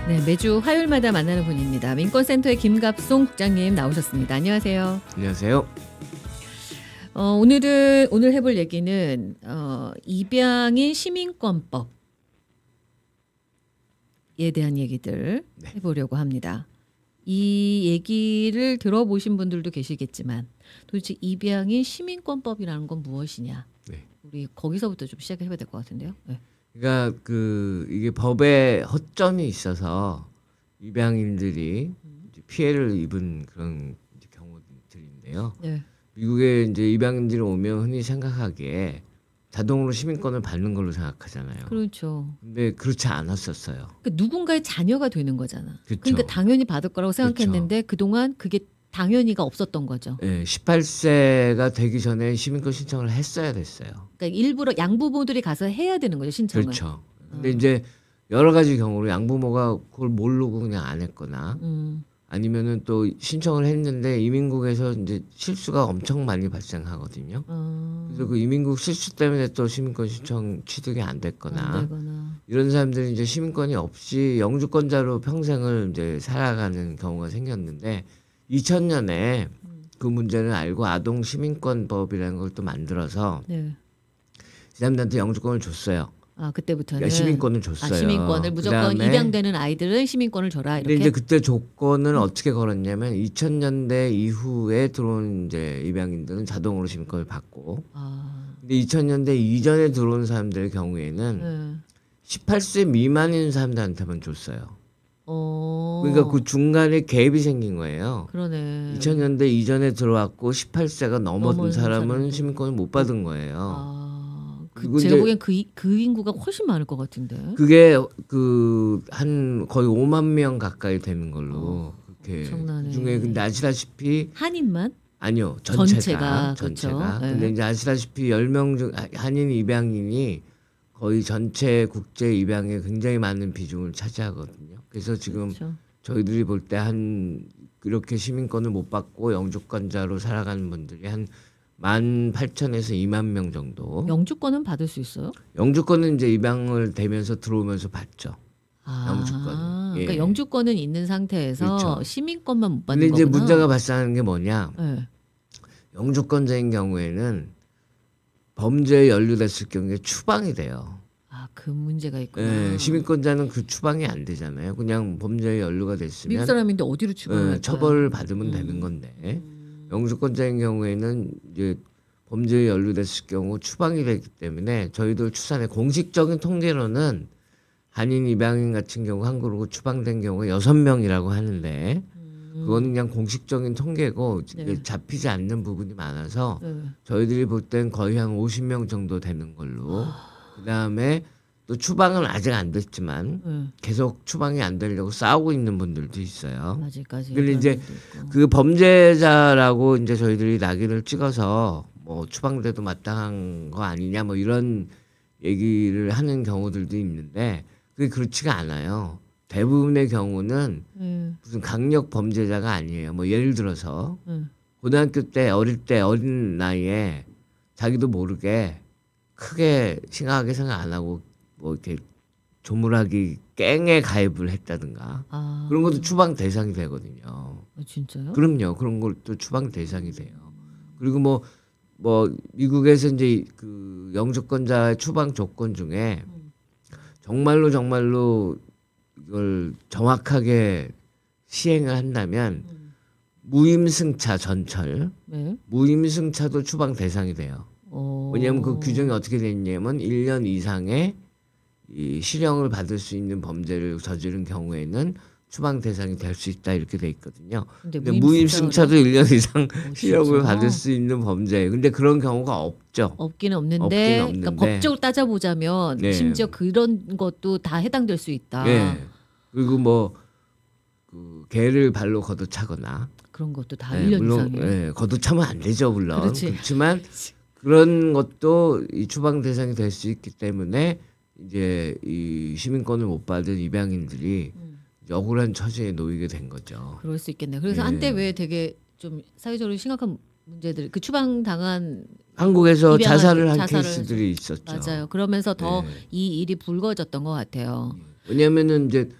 네, 매주 화요일마다 만나는 분입니다. 민권센터의 김갑송 국장님 나오셨습니다. 안녕하세요. 안녕하세요. 오늘 해볼 얘기는 입양인 시민권법에 대한 얘기들 해보려고 합니다. 이 얘기를 들어보신 분들도 계시겠지만 도대체 입양인 시민권법이라는 건 무엇이냐? 네. 우리 거기서부터 좀 시작해야 될 것 같은데요. 네. 그러니까 이게 법에 허점이 있어서 입양인들이 이제 피해를 입은 그런 이제 경우들인데요. 네. 미국에 이제 입양인들이 오면 흔히 생각하기에 자동으로 시민권을 받는 걸로 생각하잖아요. 그렇죠. 근데 그렇지 않았었어요. 그러니까 누군가의 자녀가 되는 거잖아. 그쵸. 그러니까 당연히 받을 거라고 생각했는데 그동안 그게 당연히가 없었던 거죠. 네, 18세가 되기 전에 시민권 신청을 했어야 됐어요. 그러니까 일부러 양부모들이 가서 해야 되는 거죠, 신청을. 그렇죠. 근데 이제 여러 가지 경우로 양부모가 그걸 모르고 그냥 안 했거나 아니면은 또 신청을 했는데 이민국에서 이제 실수가 엄청 많이 발생하거든요. 그래서 그 이민국 실수 때문에 또 시민권 신청 취득이 안 됐거나 이런 사람들이 이제 시민권이 없이 영주권자로 평생을 이제 살아가는 경우가 생겼는데 2000년에 그 문제를 알고 아동 시민권법이라는 걸 또 만들어서 이 사람들한테 영주권을 줬어요. 아, 그때부터는 그러니까 시민권을 줬어요. 시민권을 무조건 입양되는 아이들은 시민권을 줘라 이렇게. 근데 이제 그때 조건을 어떻게 걸었냐면 2000년대 이후에 들어온 이제 입양인들은 자동으로 시민권을 받고. 근데 2000년대 이전에 들어온 사람들의 경우에는 18세 미만인 사람들한테만 줬어요. 그러니까 그 중간에 갭이 생긴 거예요. 그러네. 2000년대 이전에 들어왔고 18세가 넘은 사람은 시민권을 못 받은 거예요. 제가 보기엔 그 인구가 훨씬 많을 것 같은데. 그게 한 거의 5만 명 가까이 되는 걸로 그렇게. 그중에 근데 아시다시피 한인만? 아니요, 전체가. 전체가. 그렇죠. 근데 이제 아시다시피 10명 중 한인 입양인이 거의 전체 국제 입양에 굉장히 많은 비중을 차지하거든요. 그래서 지금 그렇죠. 저희들이 볼 때 그렇게 시민권을 못 받고 영주권자로 살아가는 분들이 한 18,000에서 2만 명 정도. 영주권은 받을 수 있어요? 영주권은 이제 입양을 되면서 들어오면서 받죠. 영주권. 그러니까 영주권은 있는 상태에서 그렇죠. 시민권만 못 받는 근데 이제 거구나. 문제가 발생하는 게 뭐냐? 영주권자인 경우에는 범죄에 연루됐을 경우에 추방이 돼요. 그 문제가 있구나. 시민권자는 그 추방이 안 되잖아요. 그냥 범죄에 연루가 됐으면 미국 사람인데 어디로 추방을 처벌을 받으면 되는 건데 영주권자인 경우에는 이제 범죄에 연루됐을 경우 추방이 되기 때문에 저희들 추산의 공식적인 통계로는 한인 입양인 같은 경우 한국으로 추방된 경우가 6명이라고 하는데 그거는 그냥 공식적인 통계고 잡히지 않는 부분이 많아서 저희들이 볼 땐 거의 한 50명 정도 되는 걸로. 그다음에 또 추방은 아직 안 됐지만 계속 추방이 안 되려고 싸우고 있는 분들도 있어요. 아직까지. 근데 이제 그 범죄자라고 이제 저희들이 낙인을 찍어서 뭐 추방돼도 마땅한 거 아니냐 뭐 이런 얘기를 하는 경우들도 있는데 그게 그렇지가 않아요. 대부분의 경우는 무슨 강력 범죄자가 아니에요. 뭐 예를 들어서 고등학교 때 어린 나이에 자기도 모르게 크게 심각하게 생각 안 하고 뭐 이렇게 조물하기 갱에 가입을 했다든가 그런 것도 추방 대상이 되거든요. 진짜요? 그럼요. 그런 것도 추방 대상이 돼요. 그리고 뭐 미국에서 이제 그 영주권자의 추방 조건 중에 정말로 이걸 정확하게 시행을 한다면 무임승차 전철, 무임승차도 추방 대상이 돼요. 왜냐하면 그 규정이 어떻게 돼 있냐면 1년 이상의 이 실형을 받을 수 있는 범죄를 저지른 경우에는 추방 대상이 될 수 있다 이렇게 돼 있거든요. 근데 무임승차도 1년 이상 실형을 받을 수 있는 범죄. 근데 그런 경우가 없죠. 없기는 없는데. 그러니까 법적으로 따져보자면 심지어 그런 것도 다 해당될 수 있다. 그리고 뭐 그 개를 발로 걷어차거나 그런 것도 다 1년 이상이에요. 걷어차면 안 되죠 물론. 그렇지만 그런 것도 이 추방 대상이 될 수 있기 때문에 이제 이 시민권을 못 받은 입양인들이 억울한 처지에 놓이게 된 거죠. 그럴 수 있겠네요. 그래서 한때 왜 되게 좀 사회적으로 심각한 문제들, 그 추방 당한 한국에서 자살을 한 케이스들이 있었죠. 맞아요. 그러면서 더 이 일이 불거졌던 것 같아요. 왜냐하면은 이제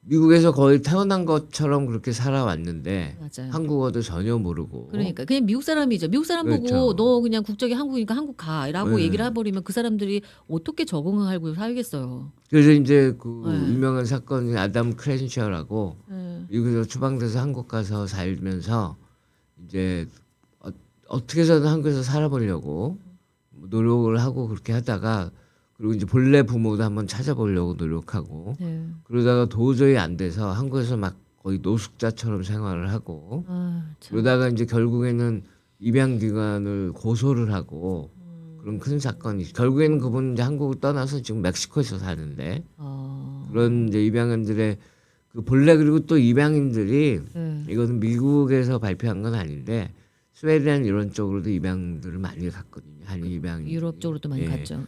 미국에서 거의 태어난 것처럼 그렇게 살아왔는데 맞아요. 한국어도 전혀 모르고. 그러니까 그냥 미국 사람이죠. 미국 사람 그렇죠. 보고 너 그냥 국적이 한국이니까 한국 가라고 네. 얘기를 해버리면 그 사람들이 어떻게 적응하고 살겠어요. 그래서 이제 그 네. 유명한 사건이 아담 크렌셔라고 미국에서 추방돼서 한국 가서 살면서 이제 어떻게 해서든 한국에서 살아보려고 노력을 하고 그렇게 하다가 그리고 이제 본래 부모도 한번 찾아보려고 노력하고 네. 그러다가 도저히 안 돼서 한국에서 막 거의 노숙자처럼 생활을 하고 그러다가 이제 결국에는 입양기관을 고소를 하고 그런 큰 사건이 결국에는 그분 이제 한국을 떠나서 지금 멕시코에서 사는데 그런 이제 입양인들의 그 본래 그리고 또 입양인들이 이거는 미국에서 발표한 건 아닌데 스웨덴 이런 쪽으로도 입양들을 많이 갔거든요. 한 입양 유럽 쪽으로도 많이 갔죠.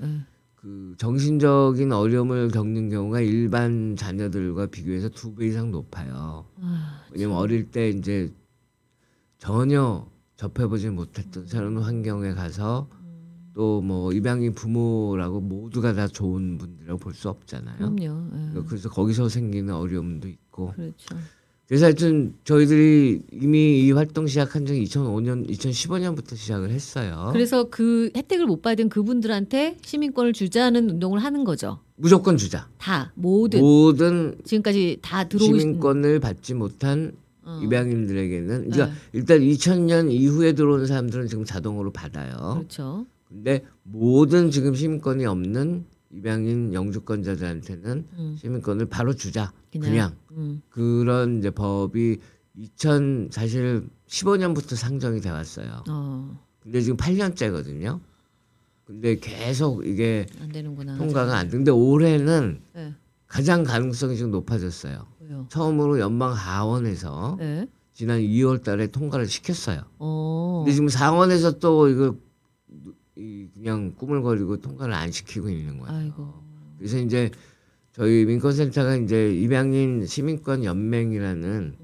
그 정신적인 어려움을 겪는 경우가 일반 자녀들과 비교해서 2배 이상 높아요. 왜냐면 어릴 때 이제 전혀 접해보지 못했던 새로운 환경에 가서 또 뭐 입양인 부모라고 모두가 다 좋은 분들이라고 볼 수 없잖아요. 그럼요. 그래서 거기서 생기는 어려움도 있고. 그렇죠. 그래서 하여튼 저희들이 이미 이 활동 시작한 지 2015년부터 시작을 했어요. 그래서 그 혜택을 못 받은 그분들한테 시민권을 주자는 운동을 하는 거죠. 무조건 주자. 다 모든 지금까지 다 들어오신 시민권을 받지 못한 입양인들에게는 그러니까 일단 2000년 이후에 들어오는 사람들은 지금 자동으로 받아요. 그렇죠. 근데 모든 지금 시민권이 없는 입양인 영주권자들한테는 시민권을 바로 주자. 그냥. 그런 이제 법이 사실 15년부터 상정이 돼 왔어요. 근데 지금 8년째거든요. 근데 계속 이게 안 되는구나. 통과가 안 되는데 올해는 가장 가능성이 지금 높아졌어요. 왜요? 처음으로 연방 하원에서 지난 2월 달에 통과를 시켰어요. 근데 지금 상원에서 또 이거 그냥 꾸물거리고 통과를 안 시키고 있는 거예요. 아이고. 그래서 이제 저희 민권센터가 이제 입양인 시민권 연맹이라는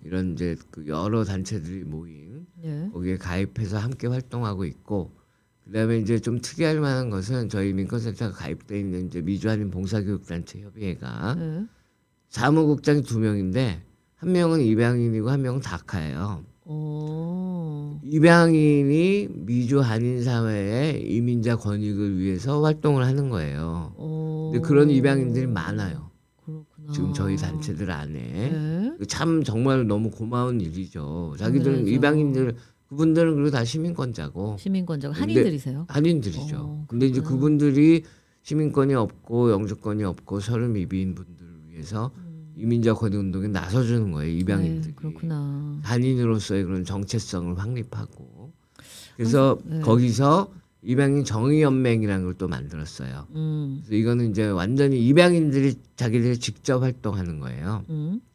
이런 이제 그 여러 단체들이 모인 거기에 가입해서 함께 활동하고 있고 그다음에 이제 좀 특이할 만한 것은 저희 민권센터가 가입돼 있는 이제 미주한인 봉사교육단체 협의회가 사무국장이 2명인데 한 명은 입양인이고 한 명은 다카예요. 입양인이 미주 한인 사회의 이민자 권익을 위해서 활동을 하는 거예요. 근데 그런 입양인들이 많아요. 그렇구나. 지금 저희 단체들 안에 참 정말 너무 고마운 일이죠. 자기들은 입양인들 그분들은 그리고 다 시민권자고 한인들이세요? 한인들이죠. 근데 이제 그분들이 시민권이 없고 영주권이 없고 서른 미비인 분들을 위해서 이민자 권익 운동에 나서주는 거예요. 입양인들이. 그렇구나. 한인으로서의 그런 정체성을 확립하고 그래서 거기서 입양인 정의연맹이라는 걸 또 만들었어요. 그래서 이거는 이제 완전히 입양인들이 자기들이 직접 활동하는 거예요.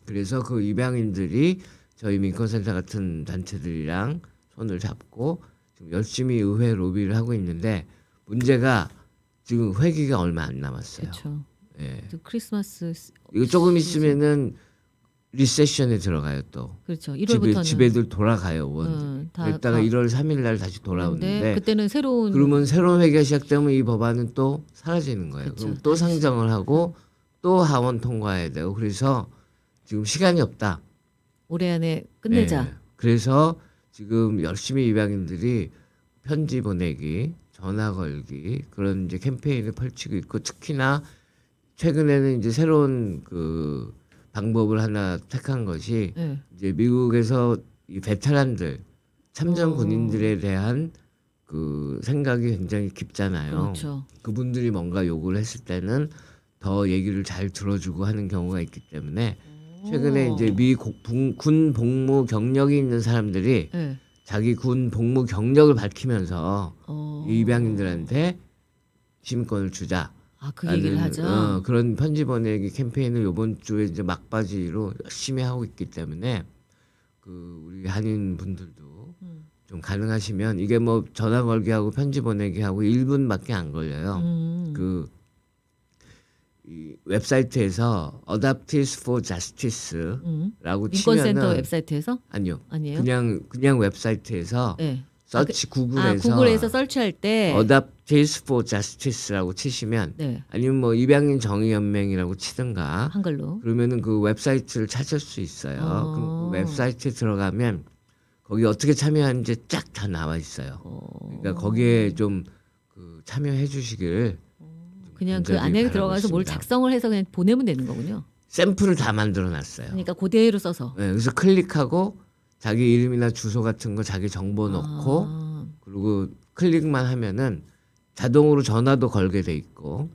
그래서 그 입양인들이 저희 민권센터 같은 단체들이랑 손을 잡고 지금 열심히 의회 로비를 하고 있는데 문제가 지금 회기가 얼마 안 남았어요. 그렇죠. 크리스마스 이거 조금 있으면은 리세션에 들어가요 또. 그렇죠. 1월부터는 집에들 돌아가요 원. 그랬다가 1월 3일 날 다시 돌아오는데 그때는 그러면 새로운 회기가 시작되면 이 법안은 또 사라지는 거예요. 그쵸. 그럼 또 상정을 하고 또 하원 통과해야 되고 그래서 지금 시간이 없다. 올해 안에 끝내자. 그래서 지금 열심히 입양인들이 편지 보내기, 전화 걸기 그런 이제 캠페인을 펼치고 있고 특히나 최근에는 이제 새로운 그 방법을 하나 택한 것이 이제 미국에서 이 베테랑들 참전 군인들에 대한 그 생각이 굉장히 깊잖아요. 그렇죠. 그분들이 뭔가 요구를 했을 때는 더 얘기를 잘 들어주고 하는 경우가 있기 때문에 최근에 이제 군 복무 경력이 있는 사람들이 자기 군 복무 경력을 밝히면서 이 입양인들한테 시민권을 주자. 그 얘기를 하죠. 그런 편지 보내기 캠페인을 이번 주에 이제 막바지로 열심히 하고 있기 때문에 그 우리 한인 분들도 좀 가능하시면 이게 뭐 전화 걸기 하고 편지 보내기 하고 1분밖에 안 걸려요. 그 이 웹사이트에서 Adoptees for Justice라고 치면은 민권센터 웹사이트에서 아니요. 아니에요? 그냥 웹사이트에서 서치 구글에서 구글에서 설치할 때 Advocates for Justice라고 치시면 네. 아니면 뭐 입양인 정의연맹이라고 치든가 한글로 그러면은 그 웹사이트를 찾을 수 있어요. 그럼 그 웹사이트에 들어가면 거기 어떻게 참여하는지 쫙 다 나와 있어요. 그러니까 거기에 좀 그 참여해 주시길 그냥 그 안에 들어가서 뭘 있습니다. 작성을 해서 그냥 보내면 되는 거군요. 샘플을 다 만들어 놨어요. 그러니까 그대로 써서. 네, 그래서 클릭하고 자기 이름이나 주소 같은 거 자기 정보 넣고 그리고 클릭만 하면은 자동으로 전화도 걸게 돼 있고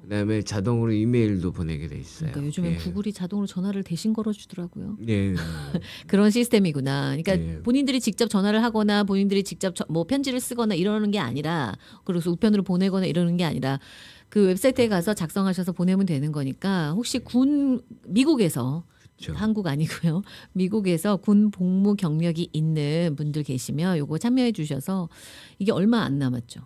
그다음에 자동으로 이메일도 보내게 돼 있어요. 그러니까 요즘엔 예. 구글이 자동으로 전화를 대신 걸어주더라고요. 예. 그런 시스템이구나. 그러니까 예. 본인들이 직접 전화를 하거나 본인들이 직접 뭐 편지를 쓰거나 이러는 게 아니라 그래서 우편으로 보내거나 이러는 게 아니라 그 웹사이트에 가서 작성하셔서 보내면 되는 거니까 혹시 미국에서 그렇죠. 한국 아니고요. 미국에서 군 복무 경력이 있는 분들 계시면 요거 참여해 주셔서 이게 얼마 안 남았죠.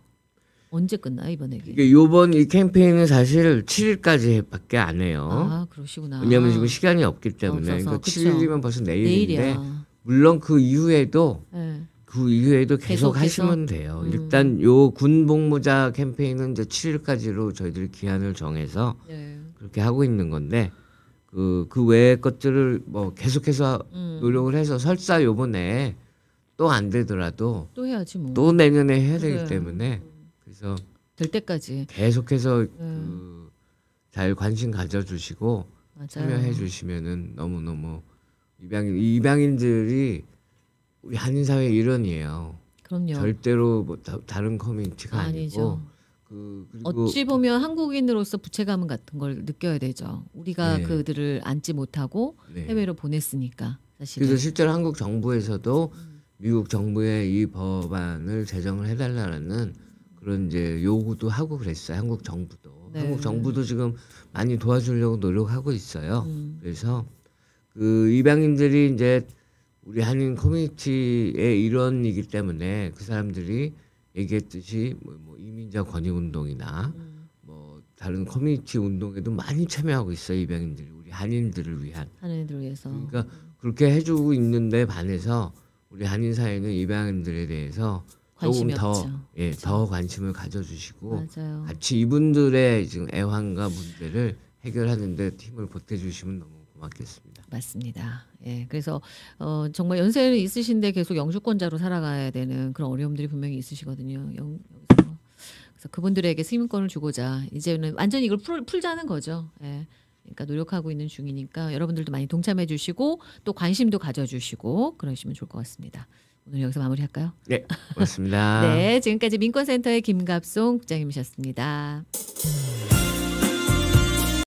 언제 끝나요 이번에? 이게 요번 이 캠페인은 사실 7일까지밖에 안 해요. 아 그러시구나. 왜냐하면 지금 시간이 없기 때문에 없어서, 그러니까 그쵸. 7일이면 벌써 내일인데 내일이야. 물론 그 이후에도 네. 계속 계속해서? 하시면 돼요. 일단 요 군복무자 캠페인은 이제 7일까지로 저희들이 기한을 정해서 네. 그렇게 하고 있는 건데 그 외의 것들을 뭐 계속해서 노력을 해서 설사 요번에 또 안 되더라도 또 해야지 뭐. 또 내년에 해야 되기 그래. 때문에 그래서 될 때까지. 계속해서 잘 관심 가져주시고 맞아요. 참여해 주시면은 너무너무 입양인들이 우리 한인 사회의 일원이에요. 그럼요. 절대로 뭐 다른 커뮤니티가 아니죠. 아니고 그리고 어찌 보면 한국인으로서 부채감 같은 걸 느껴야 되죠. 우리가 네. 그들을 안지 못하고 네. 해외로 보냈으니까 사실은. 그래서 실제로 한국 정부에서도 미국 정부의 이 법안을 제정을 해달라는 그런 이제 요구도 하고 그랬어요. 한국 정부도. 네. 한국 정부도 지금 많이 도와주려고 노력하고 있어요. 그래서 그 입양인들이 이제 우리 한인 커뮤니티의 일원이기 때문에 그 사람들이 얘기했듯이 뭐 이민자 권익 운동이나 뭐 다른 커뮤니티 운동에도 많이 참여하고 있어요. 입양인들이 우리 한인들을 위한. 한인들을 위해서. 그러니까 그렇게 해주고 있는데 반해서 우리 한인 사회는 입양인들에 대해서 조금 관심이 없죠. 더 관심을 가져주시고 맞아요. 같이 이분들의 지금 애환과 문제를 해결하는데 힘을 보태주시면 너무 고맙겠습니다. 맞습니다. 예, 그래서 정말 연세는 있으신데 계속 영주권자로 살아가야 되는 그런 어려움들이 분명히 있으시거든요. 그래서 그분들에게 시민권을 주고자 이제는 완전히 이걸 풀자는 거죠. 예. 그러니까 노력하고 있는 중이니까 여러분들도 많이 동참해 주시고 또 관심도 가져주시고 그러시면 좋을 것 같습니다. 오늘 여기서 마무리할까요? 네, 고맙습니다. 네, 지금까지 민권센터의 김갑송 국장님이셨습니다.